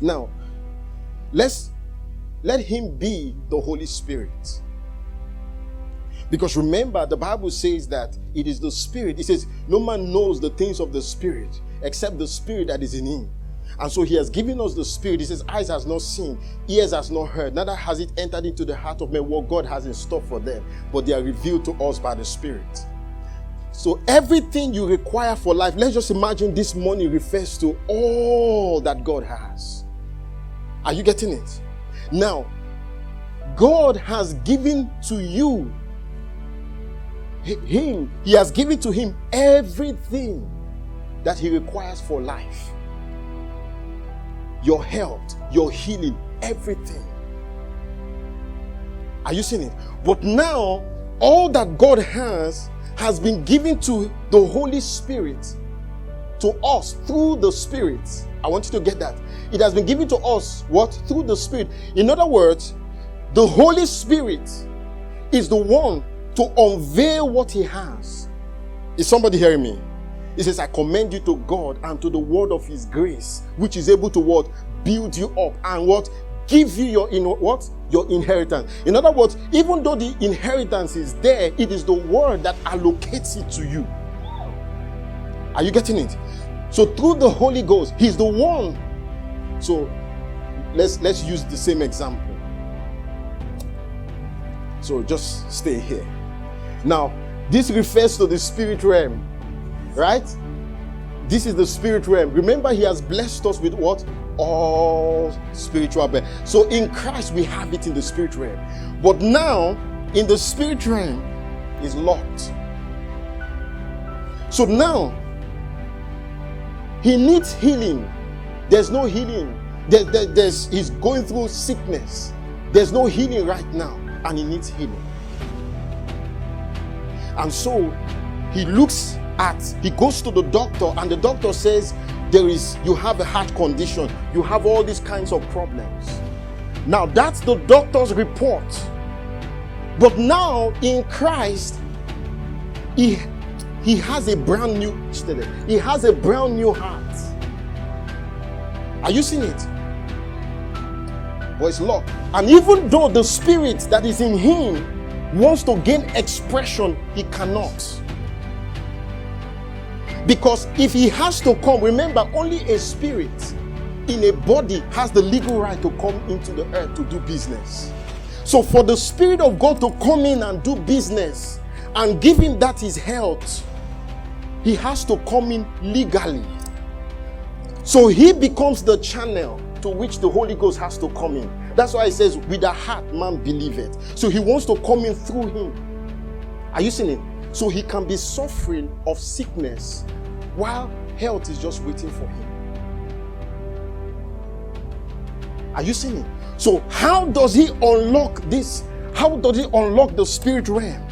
Now, let him be the Holy Spirit. Because remember, the Bible says that it is the Spirit. It says, no man knows the things of the Spirit except the Spirit that is in him. And so he has given us the Spirit. He says, eyes has not seen, ears has not heard, neither has it entered into the heart of men what God has in store for them, but they are revealed to us by the Spirit. So everything you require for life, let's just imagine this money refers to all that God has. Are you getting it? Now, God has given to you him. He has given to him everything that he requires for life. Your health, your healing, everything. Are you seeing it? But now, all that God has been given to the Holy Spirit, to us through the Spirit. I want you to get that. It has been given to us, what? Through the Spirit. In other words, the Holy Spirit is the one to unveil what he has. Is somebody hearing me? He says, I commend you to God and to the word of his grace, which is able to what? Build you up and what? Give you your your inheritance. In other words, even though the inheritance is there, it is the word that allocates it to you. Are you getting it? So through the Holy Ghost, he's the one. So let's use the same example. So just stay here. Now, this refers to the spirit realm, right? This is the spirit realm. Remember, he has blessed us with what? All spiritual blessings. So in Christ, we have it in the spirit realm. But now, in the spirit realm, is locked. So now, he needs healing. There's no healing. He's going through sickness. There's no healing right now, and he needs healing. And so, he goes to the doctor, and the doctor says, you have a heart condition, you have all these kinds of problems. Now that's the doctor's report. But now in Christ, he has a brand new heart. Are you seeing it? But it's locked. And even though the spirit that is in him wants to gain expression, he cannot. Because if he has to come, remember, only a spirit in a body has the legal right to come into the earth to do business. So for the Spirit of God to come in and do business and give him that his health, he has to come in legally. So he becomes the channel to which the Holy Ghost has to come in. That's why it says, with the heart man believeth. So he wants to come in through him. Are you seeing it? So he can be suffering of sickness while health is just waiting for him. Are you seeing it? So how does he unlock this? How does he unlock the spirit realm?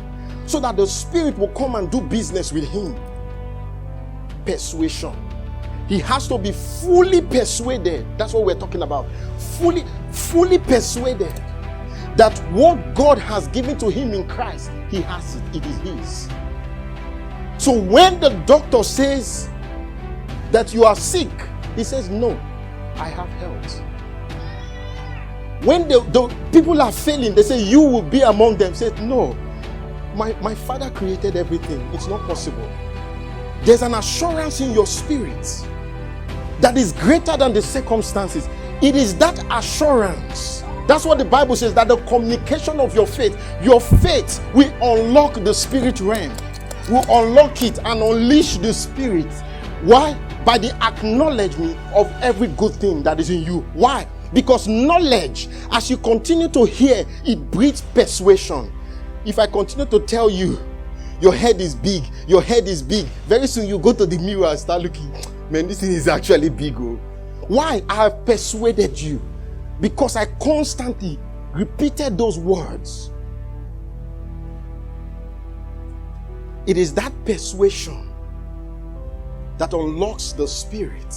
So that the spirit will come and do business with him. Persuasion. He has to be fully persuaded. That's what we're talking about. Fully persuaded that what God has given to him in Christ, he has it. It is his. So when the doctor says that you are sick, he says, no, I have health. When the people are failing, they say, you will be among them. Say, no, my Father created everything. It's not possible. There's an assurance in your spirit that is greater than the circumstances. It is that assurance. That's what the Bible says, that the communication of your faith will unlock the spirit realm, will unlock it and unleash the spirit. Why? By the acknowledgement of every good thing that is in you. Why? Because knowledge, as you continue to hear, it breeds persuasion. If I continue to tell you, your head is big, very soon you go to the mirror and start looking, man, this thing is actually big. Oh. Why? I have persuaded you. Because I constantly repeated those words. It is that persuasion that unlocks the spirit.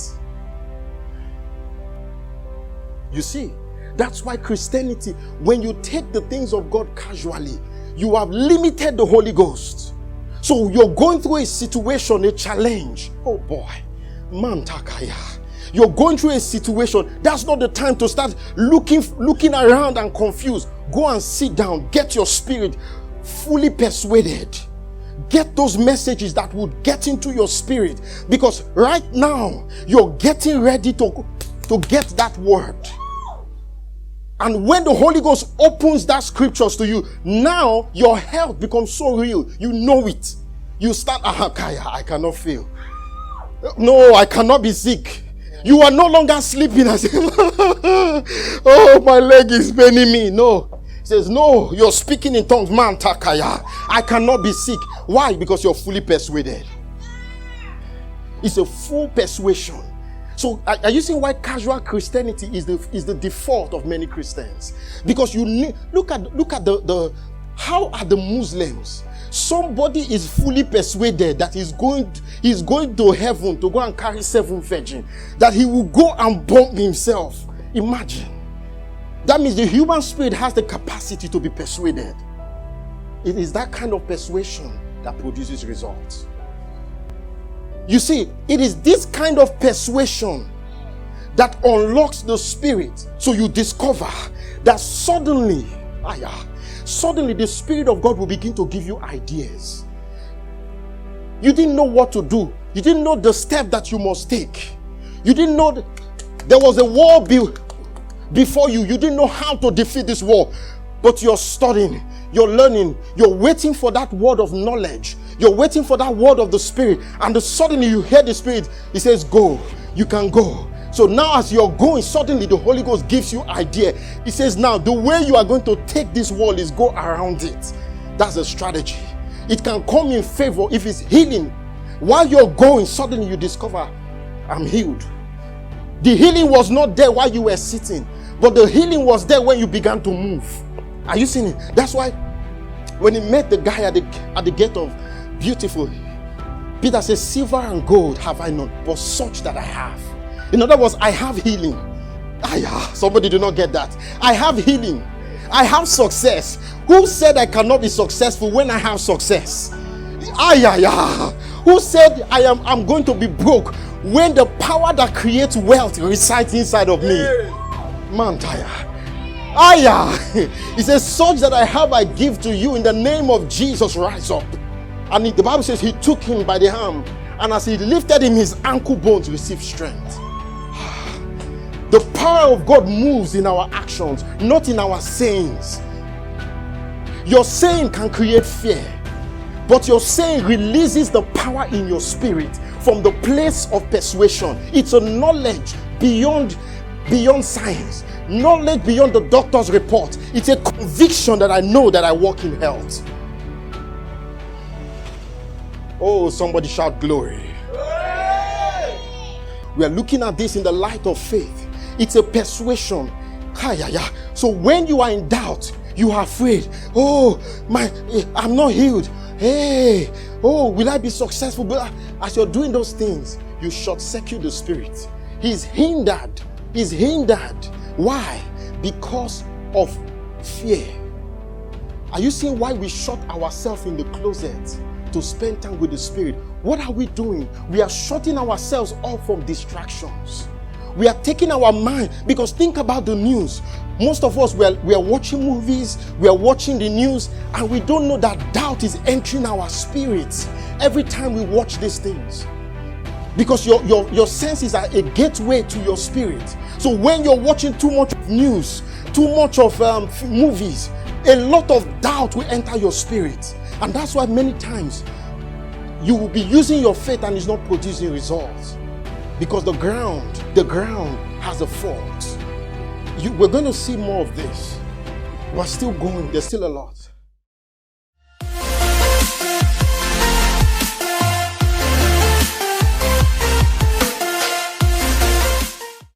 You see, that's why Christianity, when you take the things of God casually, you have limited the Holy Ghost. So you're going through a situation, a challenge. Oh boy, man takaya. You're going through a situation. That's not the time to start looking around and confused. Go and sit down. Get your spirit fully persuaded. Get those messages that would get into your spirit. Because right now, you're getting ready to get that word. And when the Holy Ghost opens that scriptures to you, now your health becomes so real. You know it. You start, I cannot fail. No, I cannot be sick. You are no longer sleeping as oh, my leg is paining me. No. He says, no, you're speaking in tongues. Man, takaya. I cannot be sick. Why? Because you're fully persuaded. It's a full persuasion. So are you seeing why casual Christianity is the default of many Christians? Because you need, look at the how are the Muslims? Somebody is fully persuaded that he's going to heaven to go and carry 7 virgins, that he will go and bomb himself. Imagine. That means the human spirit has the capacity to be persuaded. It is that kind of persuasion that produces results. You see, it is this kind of persuasion that unlocks the spirit. So you discover that suddenly the Spirit of God will begin to give you ideas. You didn't know what to do. You didn't know the step that you must take. You didn't know there was a war before you. You didn't know how to defeat this war. But you're studying, you're learning, you're waiting for that word of knowledge. You're waiting for that word of the Spirit. And suddenly you hear the Spirit. He says, go. You can go. So now as you're going, suddenly the Holy Ghost gives you idea. He says, now the way you are going to take this wall is go around it. That's a strategy. It can come in favor if it's healing. While you're going, suddenly you discover, I'm healed. The healing was not there while you were sitting, but the healing was there when you began to move. Are you seeing it? That's why when he met the guy at the gate of Beautiful, Peter says, silver and gold have I not, but such that I have. In other words, I have healing. Somebody did not get that. I have healing. I have success. Who said I cannot be successful when I have success? Who said I'm going to be broke when the power that creates wealth resides inside of me? Man, He says, such that I have, I give to you in the name of Jesus, rise up. And the Bible says he took him by the arm, and as he lifted him, his ankle bones received strength. The power of God moves in our actions, not in our sayings. Your saying can create fear, but your saying releases the power in your spirit from the place of persuasion. It's a knowledge beyond science, knowledge beyond the doctor's report. It's a conviction that I know that I walk in health. Oh, somebody shout glory. We are looking at this in the light of faith. It's a persuasion. So when you are in doubt, you are afraid. Oh, I'm not healed. Hey, oh, will I be successful? But as you're doing those things, you short circuit the spirit. He's hindered. Why? Because of fear. Are you seeing why we shut ourselves in the closet to spend time with the Spirit? What are we doing? We are shutting ourselves off from distractions. We are taking our mind, because think about the news. Most of us, we are watching movies, we are watching the news, and we don't know that doubt is entering our spirits every time we watch these things. Because your senses are a gateway to your spirit. So when you're watching too much news, too much of movies, a lot of doubt will enter your spirit. And that's why many times you will be using your faith and it's not producing results. Because the ground has a fault. We're going to see more of this. We're still going. There's still a lot.